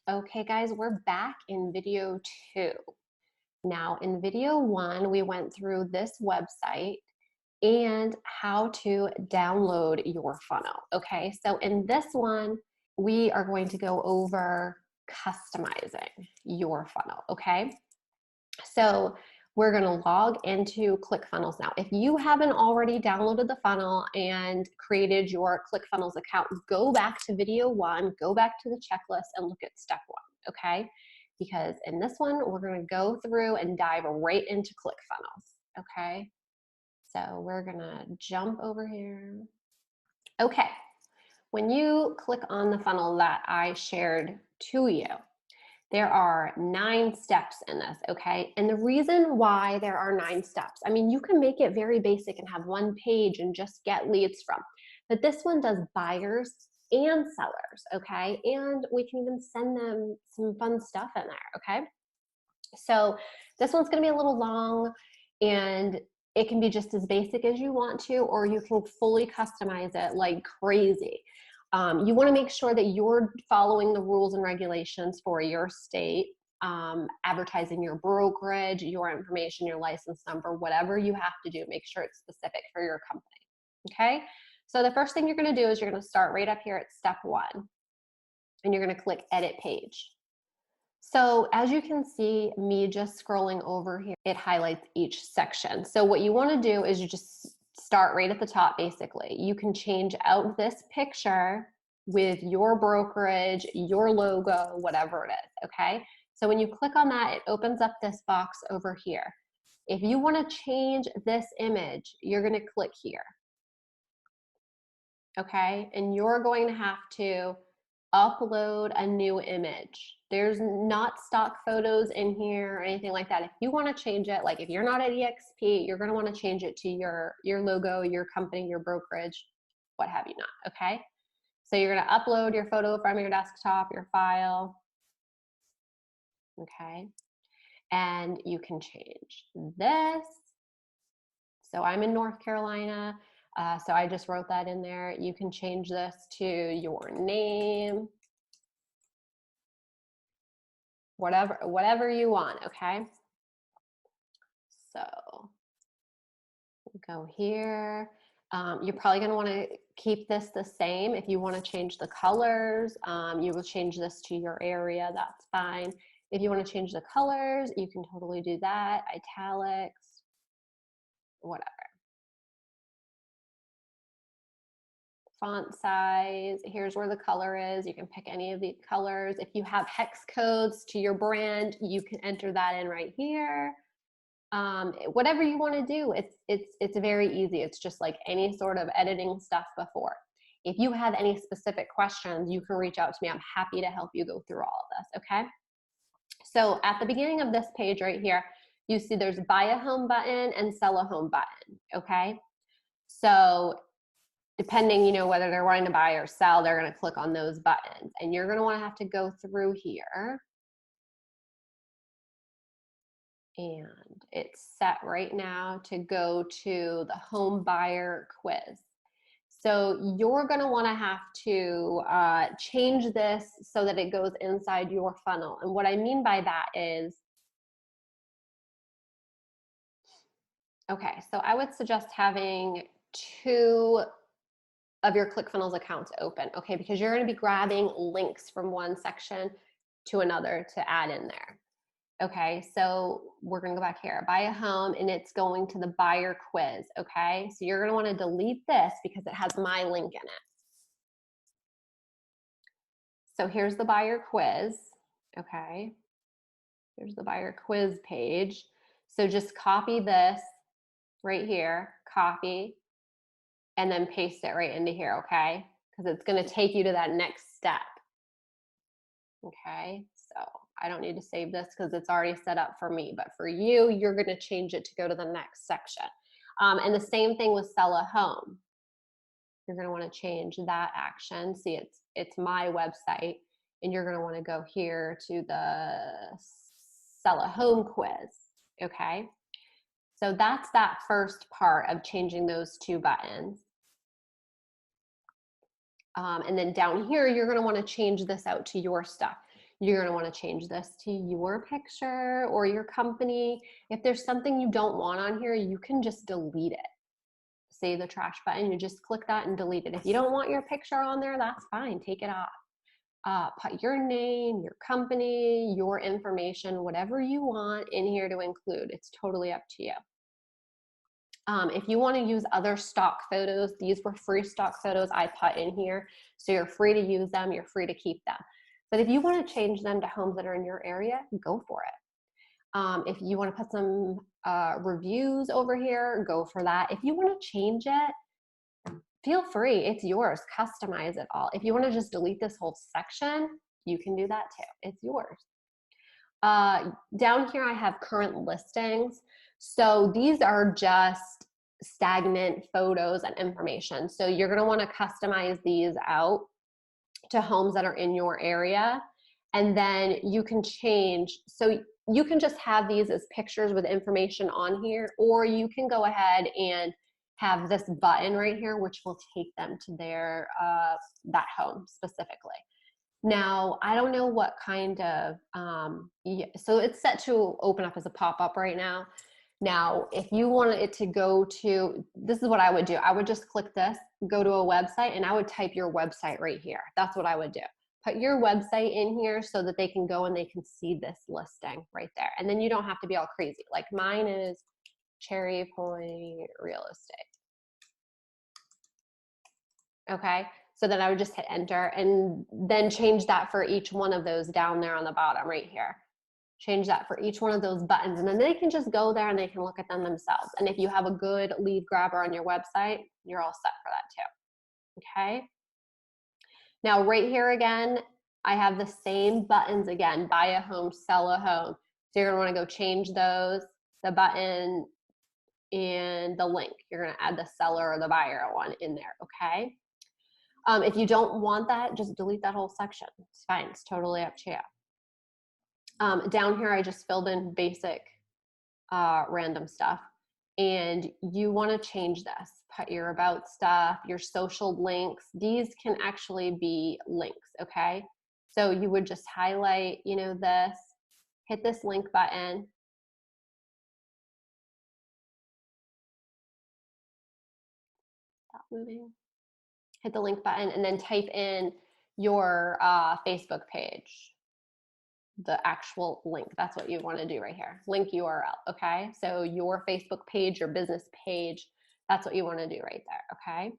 Okay, guys, we're back in video 2. Now, in video 1, we went through this website and how to download your funnel. Okay, so in this one, we are going to go over customizing your funnel. Okay, so we're going to log into ClickFunnels now. If you haven't already downloaded the funnel and created your ClickFunnels account, go back to video 1, go back to the checklist and look at step 1, okay? Because in this one, we're going to go through and dive right into ClickFunnels, okay? So we're going to jump over here. Okay, when you click on the funnel that I shared to you, there are 9 steps in this, okay? And the reason why there are 9 steps, I mean, you can make it very basic and have one page and just get leads from, but this one does buyers and sellers, okay? And we can even send them some fun stuff in there, okay? So this one's gonna be a little long and it can be just as basic as you want to, or you can fully customize it like crazy. You want to make sure that you're following the rules and regulations for your state, advertising your brokerage, your information, your license number, whatever you have to do, make sure it's specific for your company. Okay, so the first thing you're going to do is you're going to start right up here at step 1, and you're going to click edit page. So as you can see me just scrolling over here, it highlights each section. So what you want to do is you just start right at the top. Basically, you can change out this picture with your brokerage, your logo, whatever it is, okay? So when you click on that, it opens up this box over here. If you want to change this image, you're going to click here, okay? And you're going to have to upload a new image. There's not stock photos in here or anything like that. If you want to change it, like if you're not at EXP, you're going to want to change it to your logo, your company, your brokerage, what have you not, okay? So you're going to upload your photo from your desktop, your file, okay? And you can change this. So I'm in North Carolina, so I just wrote that in there. You can change this to your name, whatever you want, okay? So go here. You're probably going to want to keep this the same. If you want to change the colors, you will change this to your area, that's fine. If you want to change the colors, you can totally do that, italics, whatever. Font size, here's where the color is. You can pick any of the colors. If you have hex codes to your brand, you can enter that in right here. Whatever you want to do, it's very easy. It's just like any sort of editing stuff before. If you have any specific questions, you can reach out to me. I'm happy to help you go through all of this, okay? So at the beginning of this page right here, you see there's buy a home button and sell a home button, okay? So depending, whether they're wanting to buy or sell, they're going to click on those buttons. And you're going to want to have to go through here. And it's set right now to go to the home buyer quiz. So you're going to want to have to change this so that it goes inside your funnel. And what I mean by that is, okay, so I would suggest having 2 of your ClickFunnels accounts open, okay, because you're going to be grabbing links from one section to another to add in there. Okay, so we're going to go back here, buy a home, and it's going to the buyer quiz, okay? So you're going to want to delete this because it has my link in it. So here's the buyer quiz, okay? Here's the buyer quiz page. So just copy this right here, copy, and then paste it right into here, okay? Because it's going to take you to that next step. Okay, so I don't need to save this because it's already set up for me, but for you, you're going to change it to go to the next section. And the same thing with sell a home. You're going to want to change that action. See, it's my website, and you're going to want to go here to the sell a home quiz. Okay, so that's that first part of changing those 2 buttons. And then down here, you're going to want to change this out to your stuff. You're going to want to change this to your picture or your company. If there's something you don't want on here, you can just delete it. Say the trash button, you just click that and delete it. If you don't want your picture on there, that's fine, take it off. Put your name, your company, your information, whatever you want in here to include. It's totally up to you. If you want to use other stock photos, these were free stock photos I put in here, so you're free to use them, you're free to keep them. But if you want to change them to homes that are in your area, go for it. If you want to put some reviews over here, go for that. If you want to change it, feel free, it's yours, customize it all. If you want to just delete this whole section, you can do that too, it's yours. Down here I have current listings. So these are just stagnant photos and information. So you're going to want to customize these out to homes that are in your area. And then you can change. So you can just have these as pictures with information on here, or you can go ahead and have this button right here, which will take them to their that home specifically. Now, I don't know what kind of, so it's set to open up as a pop-up right now. Now, if you wanted it to go to, this is what I would do. I would just click this, go to a website, and I would type your website right here. That's what I would do. Put your website in here so that they can go and they can see this listing right there. And then you don't have to be all crazy. Like mine is Cherry Point Real Estate. Okay. So then I would just hit enter and then change that for each one of those down there on the bottom right here. Change that for each one of those buttons, and then they can just go there and they can look at them themselves. And if you have a good lead grabber on your website, you're all set for that too. Okay. Now right here again, I have the same buttons again, buy a home, sell a home. So you're gonna wanna go change those, the button and the link. You're gonna add the seller or the buyer one in there, okay? If you don't want that, just delete that whole section. It's fine, it's totally up to you. Down here, I just filled in basic random stuff. And you wanna change this. Put your about stuff, your social links. These can actually be links, okay? So you would just highlight, you know, this, hit this link button. Stop moving. Hit the link button and then type in your Facebook page, the actual link. That's what you want to do right here. Link URL, okay? So your Facebook page, your business page, that's what you want to do right there, okay?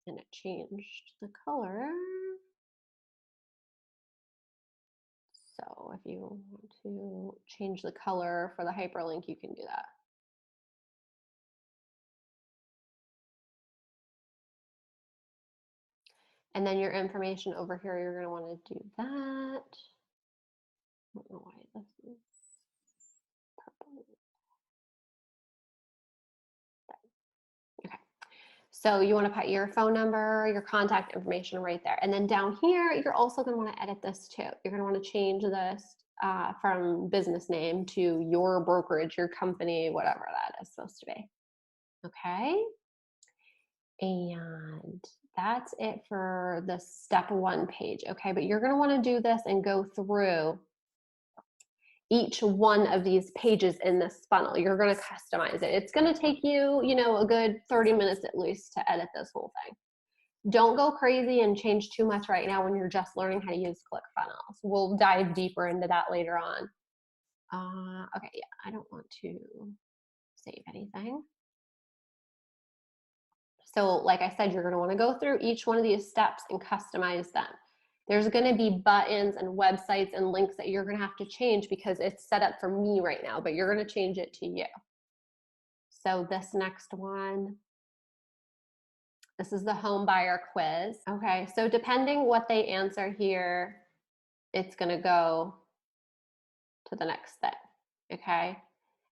And it changed the color. So if you want to change the color for the hyperlink, you can do that. And then your information over here, you're going to want to do that. I don't know why this is purple. Okay. So you want to put your phone number, your contact information right there. And then down here, you're also going to want to edit this too. You're going to want to change this from business name to your brokerage, your company, whatever that is supposed to be. Okay. And that's it for the step 1 page. Okay. But you're going to want to do this and go through each one of these pages in this funnel. You're going to customize it. It's going to take you, you know, a good 30 minutes at least to edit this whole thing. Don't go crazy and change too much right now when you're just learning how to use ClickFunnels. We'll dive deeper into that later on. Okay, yeah, I don't want to save anything. So like I said, you're going to want to go through each one of these steps and customize them. There's going to be buttons and websites and links that you're going to have to change because it's set up for me right now, but you're going to change it to you. So this next one, this is the home buyer quiz. Okay, so depending what they answer here, it's going to go to the next thing. Okay.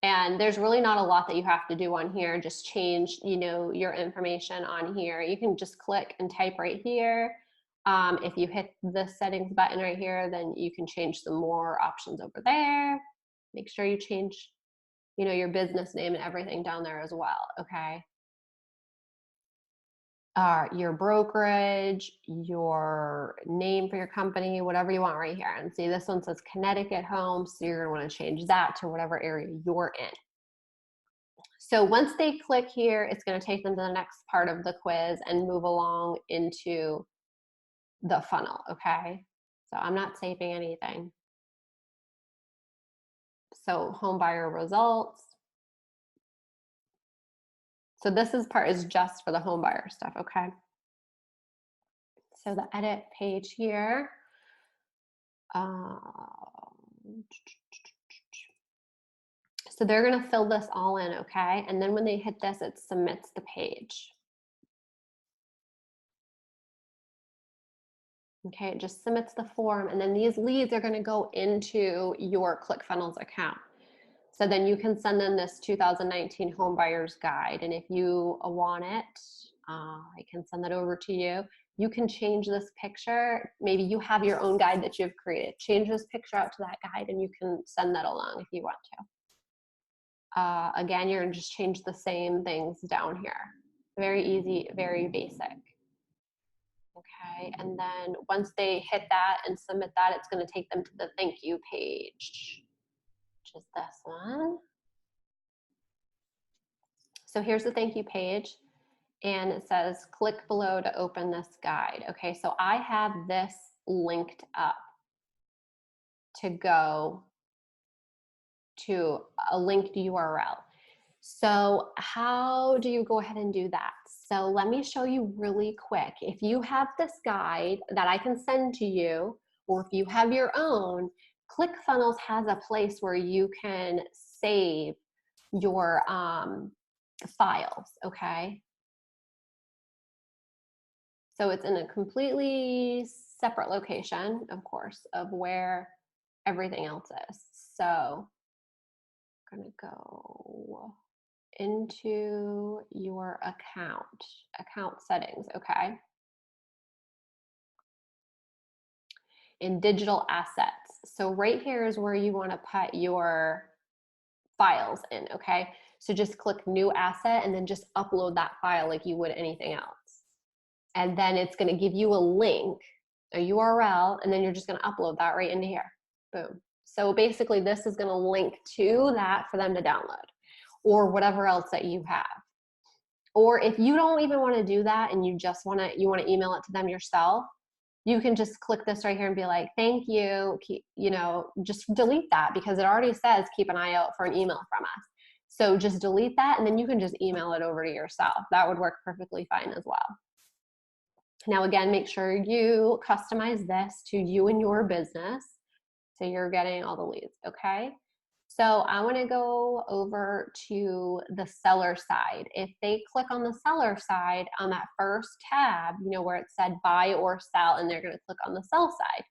And there's really not a lot that you have to do on here. Just change, you know, your information on here. You can just click and type right here. If you hit the settings button right here, then you can change some more options over there. Make sure you change, you know, your business name and everything down there as well, okay? your brokerage, your name for your company, whatever you want right here. And see, this one says Connecticut home, so you're gonna wanna change that to whatever area you're in. So once they click here, it's gonna take them to the next part of the quiz and move along into the funnel, okay? So I'm not saving anything. So home buyer results. So this part is just for the home buyer stuff, okay? So the edit page here. So they're gonna fill this all in, okay? And then when they hit this, it submits the page. Okay, it just submits the form, and then these leads are gonna go into your ClickFunnels account. So then you can send them this 2019 Home Buyer's Guide, and if you want it, I can send that over to you. You can change this picture. Maybe you have your own guide that you've created. Change this picture out to that guide, and you can send that along if you want to. Again, you're gonna just change the same things down here. Very easy, very basic. Okay, and then once they hit that and submit that, it's gonna take them to the thank you page, which is this one. So here's the thank you page, and it says click below to open this guide. Okay, so I have this linked up to go to a linked URL. So how do you go ahead and do that? So let me show you really quick. If you have this guide that I can send to you, or if you have your own, ClickFunnels has a place where you can save your files, okay? So it's in a completely separate location, of course, of where everything else is. So I'm gonna go into your account settings, okay? In digital assets. So right here is where you wanna put your files in, okay? So just click new asset and then just upload that file like you would anything else. And then it's gonna give you a link, a URL, and then you're just gonna upload that right into here. Boom. So basically this is gonna link to that for them to download, or whatever else that you have. Or if you don't even wanna do that and you just wanna email it to them yourself, you can just click this right here and be like, thank you, just delete that because it already says keep an eye out for an email from us. So just delete that and then you can just email it over to yourself. That would work perfectly fine as well. Now again, make sure you customize this to you and your business so you're getting all the leads, okay? So I wanna go over to the seller side. If they click on the seller side on that first tab, where it said buy or sell, and they're gonna click on the sell side,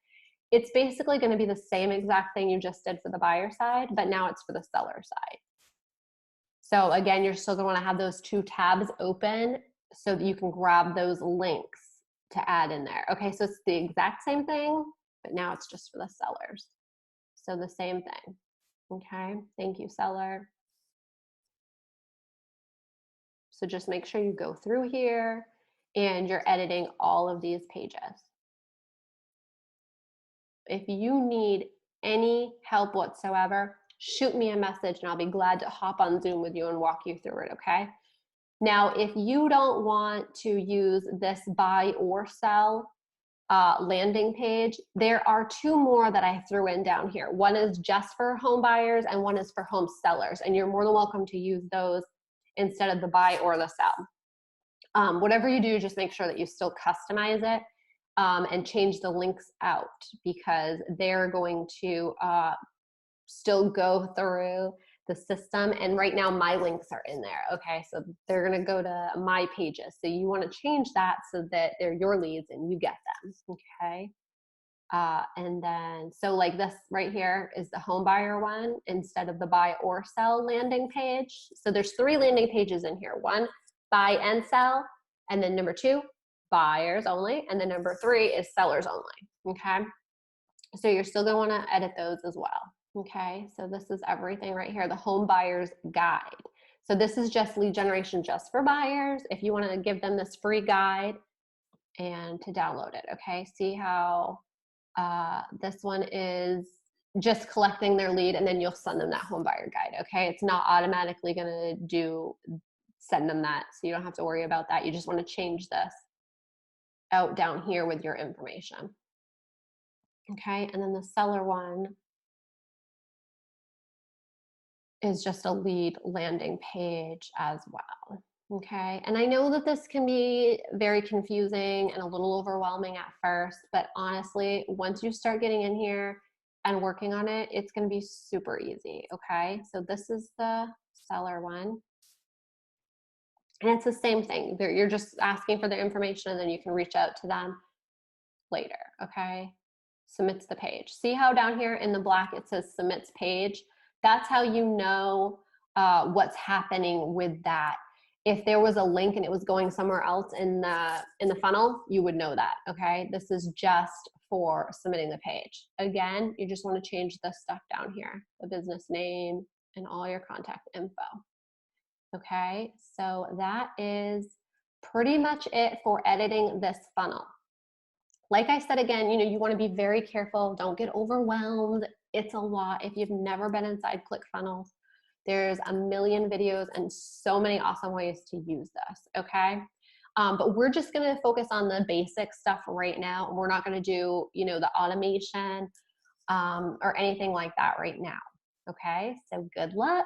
it's basically gonna be the same exact thing you just did for the buyer side, but now it's for the seller side. So again, you're still gonna wanna have those two tabs open so that you can grab those links to add in there. Okay, so it's the exact same thing, but now it's just for the sellers. So the same thing. Okay, thank you, seller. So just make sure you go through here and you're editing all of these pages. If you need any help whatsoever, shoot me a message and I'll be glad to hop on Zoom with you and walk you through it, okay? Now, if you don't want to use this buy or sell landing page, there are two more that I threw in down here. One is just for home buyers and one is for home sellers, and you're more than welcome to use those instead of the buy or the sell. Whatever you do, just make sure that you still customize it and change the links out because they're going to still go through the system. And right now my links are in there. Okay, so they're gonna go to my pages. So you wanna change that so that they're your leads and you get them, okay? And then, so like this right here is the home buyer one instead of the buy or sell landing page. So there's 3 landing pages in here. 1, buy and sell. And then number 2, buyers only. And then number 3 is sellers only, okay? So you're still gonna wanna edit those as well. Okay, so this is everything right here, the home buyer's guide. So this is just lead generation just for buyers. If you want to give them this free guide and to download it, okay? See how this one is just collecting their lead, and then you'll send them that home buyer guide, okay? It's not automatically gonna send them that, so you don't have to worry about that. You just wanna change this out down here with your information, okay? And then the seller one is just a lead landing page as well. Okay, and I know that this can be very confusing and a little overwhelming at first, but honestly, once you start getting in here and working on it, it's going to be super easy. Okay, so this is the seller one, and it's the same thing. You're just asking for their information, and then you can reach out to them later. Okay, submits the page. See how down here in the black it says submits page? That's how you know what's happening with that. If there was a link and it was going somewhere else in the funnel, you would know that, okay? This is just for submitting the page. Again, you just want to change this stuff down here, the business name and all your contact info. Okay, so that is pretty much it for editing this funnel. Like I said again, you want to be very careful. Don't get overwhelmed. It's a lot. If you've never been inside ClickFunnels, there's a million videos and so many awesome ways to use this, okay? But we're just gonna focus on the basic stuff right now. We're not gonna do, the automation or anything like that right now, okay? So good luck.